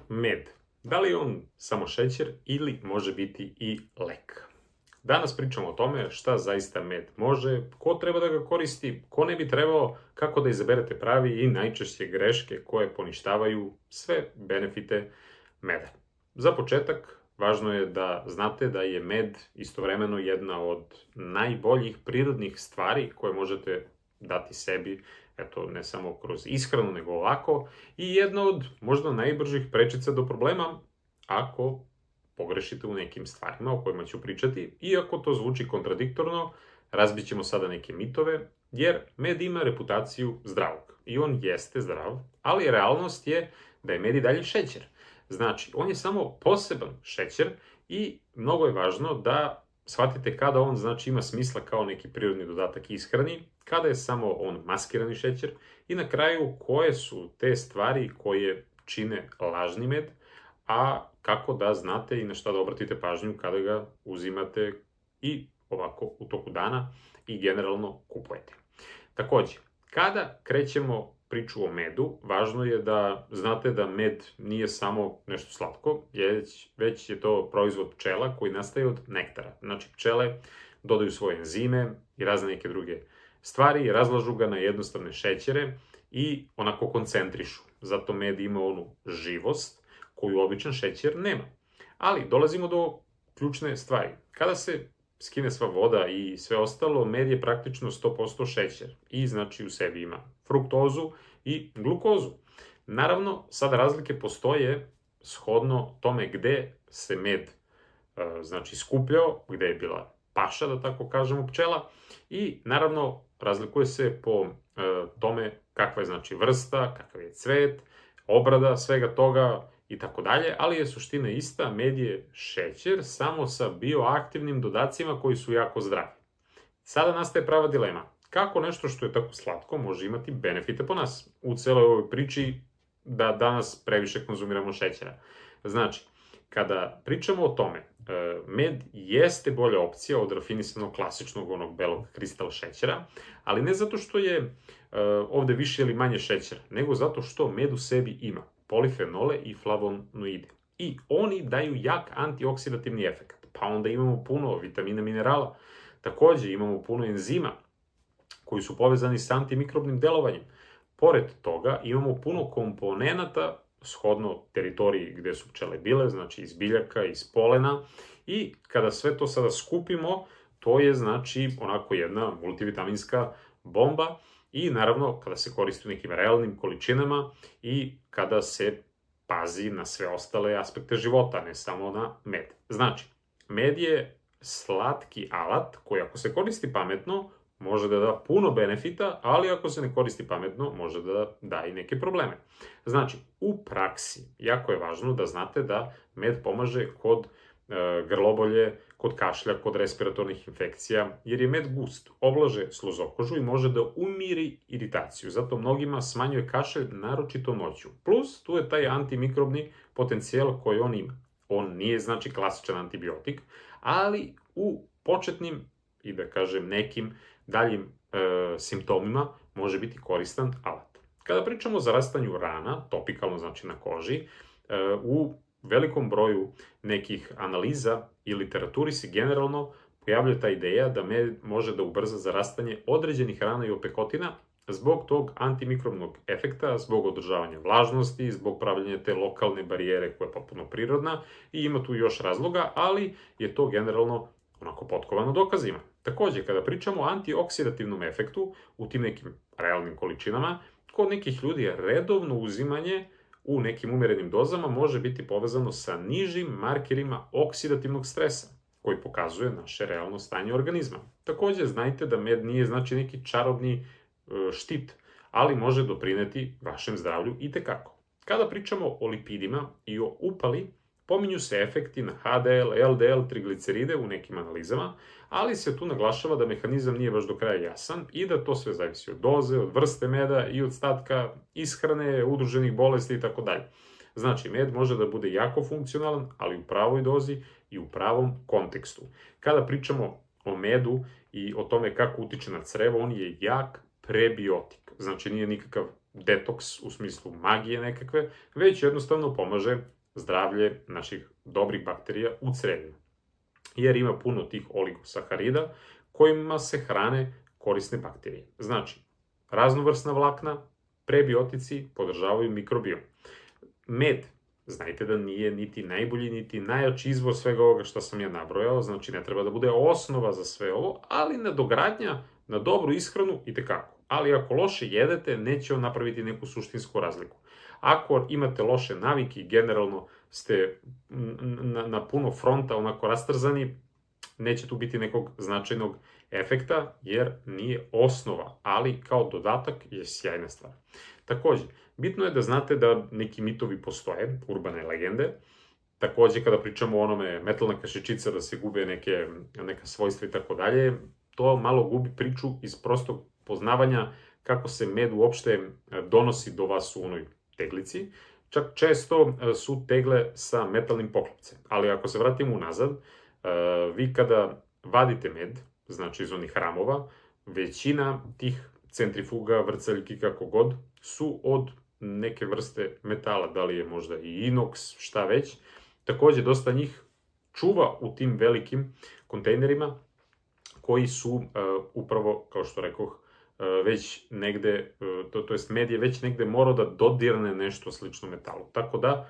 Med. Da li je on samo šećer ili može biti i lek? Danas pričamo o tome šta zaista med može, ko treba da ga koristi, ko ne bi trebao, kako da izaberete pravi i najčešće greške koje poništavaju sve benefite meda. Za početak, važno je da znate da je med istovremeno jedna od najboljih prirodnih stvari koje možete dati sebi, eto, ne samo kroz ishranu, nego ovako, i jedna od možda najbržih prečica do problema ako pogrešite u nekim stvarima o kojima ću pričati. Iako to zvuči kontradiktorno, razbit ćemo sada neke mitove, jer med ima reputaciju zdravog. I on jeste zdrav, ali realnost je da je med i dalje šećer. Znači, on je samo poseban šećer i mnogo je važno da shvatite kada on ima smisla kao neki prirodni dodatak ishrani, kada je samo on maskirani šećer i na kraju koje su te stvari koje čine lažni med, a kako da znate i na šta da obratite pažnju kada ga uzimate i ovako u toku dana i generalno kupujete. Takođe, kada krećemo priču o medu, važno je da znate da med nije samo nešto slatko, već je to proizvod pčela koji nastaje od nektara. Znači, pčele dodaju svoje enzime i razne neke druge stvari, razlažu ga na jednostavne šećere i onako koncentrišu. Zato med ima onu živost koju običan šećer nema. Ali dolazimo do ključne stvari. Kada se skine sva voda i sve ostalo, med je praktično 100% šećer i znači u sebi ima fruktozu i glukozu. Naravno, sad razlike postoje shodno tome gde se med skupljao, gde je bila paša, da tako kažemo, pčela, i naravno razlikuje se po tome kakva je vrsta, kakav je cvet, obrada svega toga i tako dalje, ali je suština ista, med je šećer samo sa bioaktivnim dodacima koji su jako zdravi. Sada nastaje prava dilema. Kako nešto što je tako slatko može imati benefite po nas? U celoj ovoj priči da danas previše konzumiramo šećera. Znači, kada pričamo o tome, med jeste bolja opcija od rafinisanog klasičnog onog belog kristal šećera, ali ne zato što je ovde više ili manje šećera, nego zato što med u sebi ima polifenole i flavonoide. I oni daju jak antioksidativni efekt. Pa onda imamo puno vitamina, minerala. Takođe imamo puno enzima koji su povezani sa antimikrobnim delovanjem. Pored toga imamo puno komponenata shodno teritoriji gde su pčele bile, znači iz biljaka, iz polena, i kada sve to sada skupimo, to je onako jedna multivitaminska bomba i naravno kada se koristi u nekim realnim količinama i kada se pazi na sve ostale aspekte života, ne samo na med. Znači, med je slatki alat koji ako se koristi pametno može da da puno benefita, ali ako se ne koristi pametno može da da i neke probleme. Znači, u praksi jako je važno da znate da med pomaže kod grlobolje, kod kašlja, kod respiratornih infekcija, jer je med gust, oblaže sluzokožu i može da umiri iritaciju. Zato mnogima smanjuje kašelj, naročito noću. Plus, tu je taj antimikrobni potencijal koji on ima. On nije, klasičan antibiotik, ali u početnim i da kažem nekim daljim simptomima može biti koristan alat. Kada pričamo o zarastanju rana, topikalno na koži, u velikom broju nekih analiza i literaturi se generalno pojavlja ta ideja da med može da ubrza zarastanje određenih rana i opekotina zbog tog antimikrobnog efekta, zbog održavanja vlažnosti, zbog pravljanja te lokalne barijere koja je potpuno prirodna i ima tu još razloga, ali je to generalno onako potkovano dokazima. Takođe, kada pričamo o antioksidativnom efektu u tim nekim realnim količinama, kod nekih ljudi redovno uzimanje u nekim umerenim dozama može biti povezano sa nižim markerima oksidativnog stresa, koji pokazuje naše realno stanje organizma. Takođe, znajte da med nije neki čarobni štit, ali može doprineti vašem zdravlju itekako. Kada pričamo o lipidima i o upali, pominju se efekti na HDL, LDL, trigliceride u nekim analizama, ali se tu naglašava da mehanizam nije baš do kraja jasan i da to sve zavisi od doze, od vrste meda i od statka ishrane, udruženih bolesti itd. Znači, med može da bude jako funkcionalan, ali u pravoj dozi i u pravom kontekstu. Kada pričamo o medu i o tome kako utiče na crevo, on je jak prebiotik. Znači, nije nikakav detoks u smislu magije nekakve, već jednostavno pomaže zdravlje naših dobrih bakterija u crijevima. Jer ima puno tih oligosaharida kojima se hrane korisne bakterije. Znači, raznovrsna vlakna, prebiotici podržavaju mikrobiom. Med, znajte da nije niti najbolji, niti najjači izvor svega ovoga što sam ja nabrojao, znači ne treba da bude osnova za sve ovo, ali nadogradnja na dobru ishranu itekako. Ali ako loše jedete, neće on napraviti neku suštinsku razliku. Ako imate loše navike i generalno ste na puno fronta onako rastrzani, neće tu biti nekog značajnog efekta, jer nije osnova, ali kao dodatak je sjajna stvar. Takođe, bitno je da znate da neki mitovi postoje, urbane legende. Takođe, kada pričamo o onome metalna kašičica, da se gube neka svojstva i tako dalje, to malo gubi priču iz prostog poznavanja kako se med uopšte donosi do vas u onoj teglici. Čak često su tegle sa metalnim poklopcem. Ali ako se vratimo unazad, vi kada vadite med, znači iz onih ramova, većina tih centrifuga, vrcaljki, kako god, su od neke vrste metala, da li je možda i inoks, šta već. Takođe, dosta njih čuva u tim velikim kontejnerima, koji su upravo, kao što rekoh, već negde, to jest med je već negde morao da dodirne nešto slično metalu. Tako da,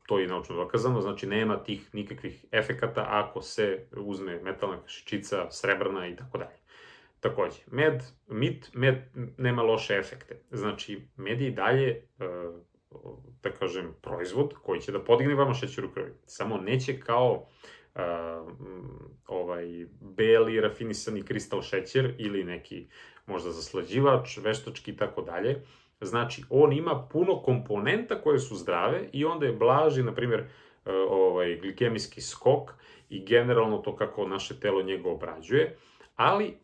to je naučno dokazano, znači nema tih nikakvih efekata ako se uzme metalna kašičica, srebrna i tako dalje. Takođe, med nema loše efekte. Znači, med je i dalje, da kažem, proizvod koji će da podigne vama šećer u krvi. Samo neće kao beli rafinisani kristal šećer ili neki možda zaslađivač, veštački i tako dalje. Znači, on ima puno komponenta koje su zdrave i onda je blaži, na primjer, glikemijski skok i generalno to kako naše telo njega obrađuje, ali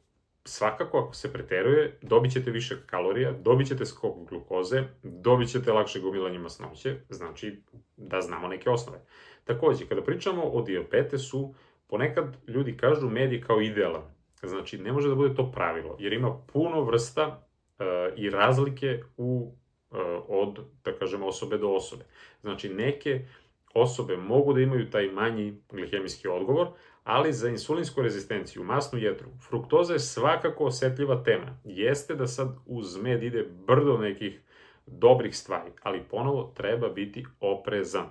svakako ako se preteruje, dobit ćete više kalorija, dobit ćete skok glukoze, dobit ćete lakše gomilanje masnoće, znači da znamo neke osnove. Takođe, kada pričamo o dijabetesu, ponekad ljudi kažu med je kao idealan. Znači, ne može da bude to pravilo, jer ima puno vrsta i razlike od, da kažem, osobe do osobe. Znači, neke osobe mogu da imaju taj manji glikemijski odgovor, ali za insulinsku rezistenciju, masnu jetru, fruktoza je svakako osetljiva tema. Jeste da sad uz med ide brdo nekih dobrih stvari, ali ponovo treba biti oprezan.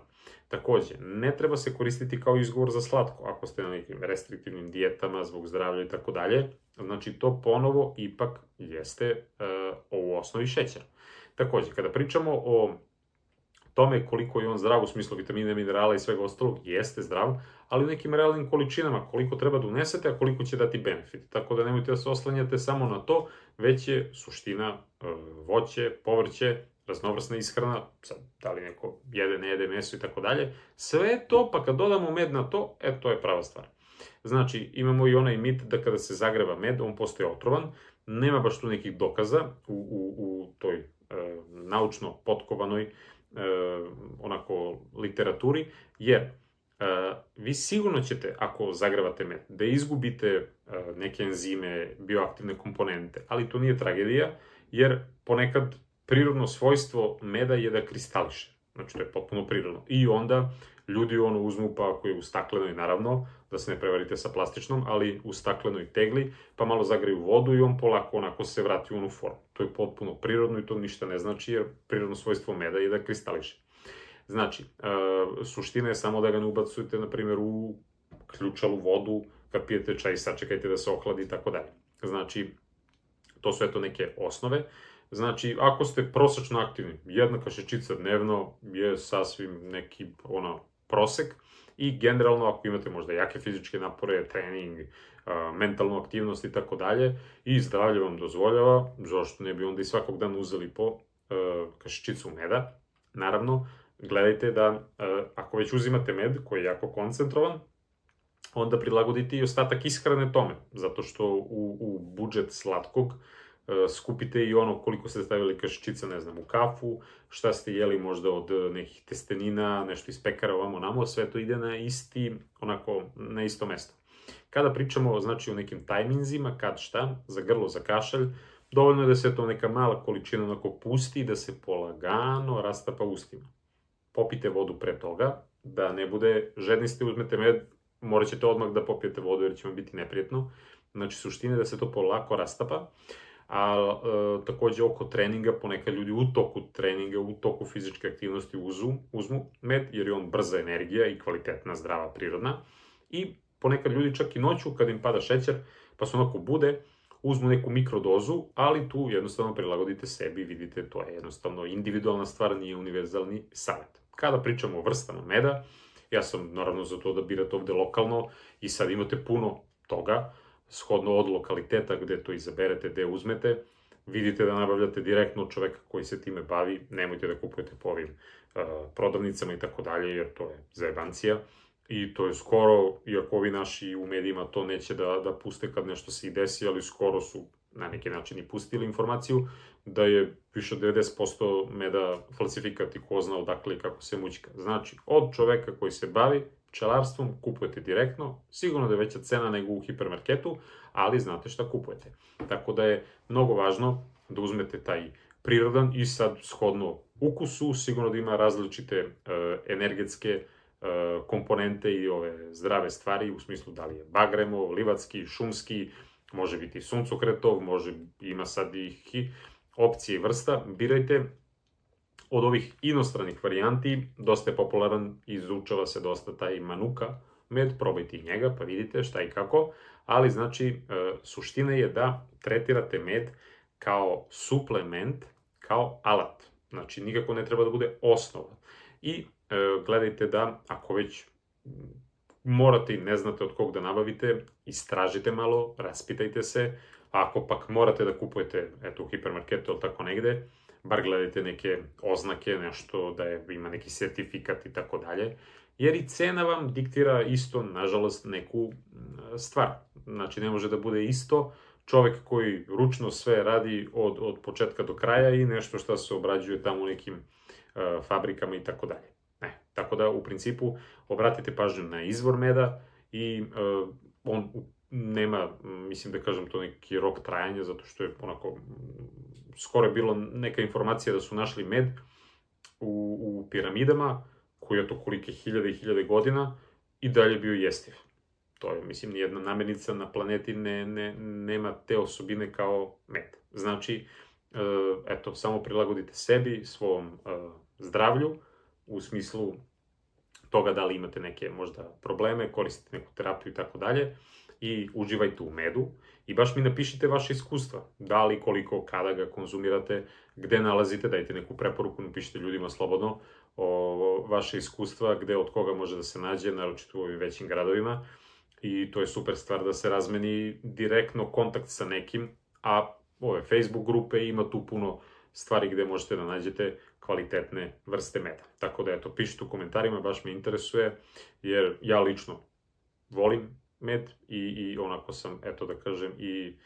Takođe, ne treba se koristiti kao izgovor za slatko, ako ste na nekim restriktivnim dijetama zbog zdravlja i tako dalje. Znači, to ponovo ipak jeste u osnovi šećer. Takođe, kada pričamo o tome koliko je on zdrav u smislu vitamina, minerala i svega ostalog, jeste zdrav, ali u nekim realnim količinama, koliko treba da unesete, a koliko će dati benefit. Tako da nemojte da se oslanjate samo na to, već je suština voće, povrće, raznovrsna ishrana, sad, da li neko jede, ne jede meso i tako dalje, sve to, pa kad dodamo med na to, to je prava stvar. Znači, imamo i onaj mit da kada se zagreva med, on postaje otrovan, nema baš tu nekih dokaza u toj naučno potkovanoj onako literaturi, jer vi sigurno ćete, ako zagrevate med, da izgubite neke enzime, bioaktivne komponente, ali to nije tragedija, jer ponekad prirodno svojstvo meda je da kristališe. Znači, to je potpuno prirodno. I onda ljudi uzmu, pa ako je u staklenoj, naravno, da se ne prevarite sa plastičnom, ali u staklenoj tegli, pa malo zagreju vodu i on polako onako se vrati u onu formu. To je potpuno prirodno i to ništa ne znači, jer prirodno svojstvo meda je da kristališe. Znači, suština je samo da ga ne ubacujete, na primjer, u ključalu vodu, kad pijete čaj, sačekajte da se ohladi i tako dalje. Znači, to su neke osnove. Znači, ako ste prosečno aktivni, jedna kašičica dnevno je sasvim neki prosek i generalno ako imate možda jake fizičke napore, trening, mentalnu aktivnost i tako dalje i zdravlje vam dozvoljava, zašto ne bi onda i svakog dana uzeli po kašičicu meda. Naravno, gledajte da ako već uzimate med koji je jako koncentrovan, onda prilagodite i ostatak ishrane tome, zato što u budžet slatkog skupite i ono koliko ste stavili kašičica, ne znam, u kafu, šta ste jeli možda od nekih testenina, nešto iz pekara, ovamo namo, sve to ide na isto mesto. Kada pričamo, znači, o nekim tajminzima, kad šta, za grlo, za kašalj, dovoljno je da se to neka mala količina onako pusti i da se polagano rastapa ustima. Popite vodu pre toga, da ne bude žedni ste, uzmete med, morat ćete odmah da popijete vodu jer će vam biti neprijetno. Znači, suština je da se to polako rastapa, a takođe oko treninga, ponekad ljudi u toku treninga, u toku fizičke aktivnosti uzmu med, jer je on brza energija i kvalitetna, zdrava, prirodna. I ponekad ljudi čak i noću, kad im pada šećer, pa se onako bude, uzmu neku mikrodozu, ali tu jednostavno prilagodite sebi, vidite, to je jednostavno individualna stvar, nije univerzalni savjet. Kada pričamo o vrstama meda, ja sam naravno za to da birate ovde lokalno i sad imate puno toga, shodno od lokaliteta gde to izaberete, gde uzmete, vidite da nabavljate direktno od čoveka koji se time bavi, nemojte da kupujete po ovim prodavnicama i tako dalje, jer to je zajebancija. I to je skoro, iako ovi naši u medijima to neće da puste kad nešto se i desi, ali skoro su na neki način i pustili informaciju da je više od 90% meda falsifikat i ko zna odakle i kako se mućka. Znači, od čoveka koji se bavi pčelarstvom kupujete direktno, sigurno da je veća cena nego u hipermarketu, ali znate šta kupujete. Tako da je mnogo važno da uzmete taj prirodan i sad shodno ukusu, sigurno da ima različite energetske komponente i ove zdrave stvari, u smislu da li je bagremov, livatski, šumski, može biti suncokretov, ima sad i opcije i vrsta. Birajte od ovih inostranih varijanti, dosta je popularan, izučava se dosta taj manuka med, probajte i njega pa vidite šta i kako, ali znači suština je da tretirate med kao suplement, kao alat. Znači nikako ne treba da bude osnova. I gledajte da, ako već morate i ne znate od kog da nabavite, istražite malo, raspitajte se, a ako pak morate da kupujete, eto, u hipermarketu ili tako negde, bar gledajte neke oznake, nešto da ima neki sertifikat i tako dalje, jer i cena vam diktira isto, nažalost, neku stvar. Znači, ne može da bude isto čovek koji ručno sve radi od početka do kraja i nešto što se obrađuje tamo u nekim fabrikama i tako dalje. Tako da, u principu, obratite pažnju na izvor meda i on nema, mislim da kažem to neki rok trajanja, zato što je onako, skoro je bilo neka informacija da su našli med u piramidama, koji je to kolike hiljade i hiljade godina, i dalje bio jestiv. To je, mislim, nijedna namirnica na planeti nema te osobine kao med. Znači, eto, samo prilagodite sebi, svom zdravlju, u smislu toga da li imate neke možda probleme, koristite neku terapiju i tako dalje, i uživajte u medu i baš mi napišite vaše iskustva, da li, koliko, kada ga konzumirate, gde nalazite, dajte neku preporuku, napišite ljudima slobodno vaše iskustva, gde od koga može da se nađe, naročito u ovim većim gradovima, i to je super stvar da se razmeni direktno kontakt sa nekim, a ove Facebook grupe ima tu puno stvari gde možete da nađete kvalitetne vrste meda. Tako da, eto, pišite u komentarima, baš me interesuje, jer ja lično volim med i onako sam, eto da kažem, i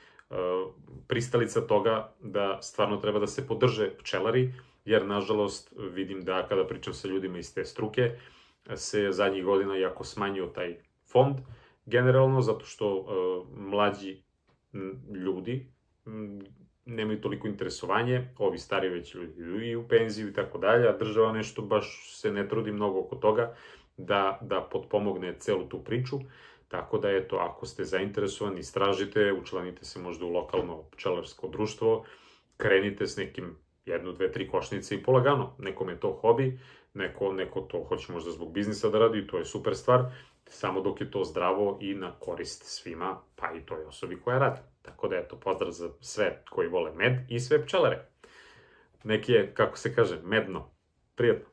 pristalica toga da stvarno treba da se podrže pčelari, jer nažalost vidim da kada pričam sa ljudima iz te struke, se zadnjih godina jako smanjio taj fond, generalno, zato što mlađi ljudi nemaju toliko interesovanje, ovi stari već ljudi i u penziju i tako dalje, a država nešto baš se ne trudi mnogo oko toga da potpomogne celu tu priču. Tako da, eto, ako ste zainteresovani, istražite, učlanite se možda u lokalno pčelarsko društvo, krenite s nekim 1, 2, 3 košnice i polagano. Nekom je to hobi, neko to hoće možda zbog biznisa da radi, to je super stvar, samo dok je to zdravo i na korist svima, pa i toj osobi koja radi. Tako da, eto, pozdrav za sve koji vole med i sve pčelare. Neki je, kako se kaže, medno. Prijetno.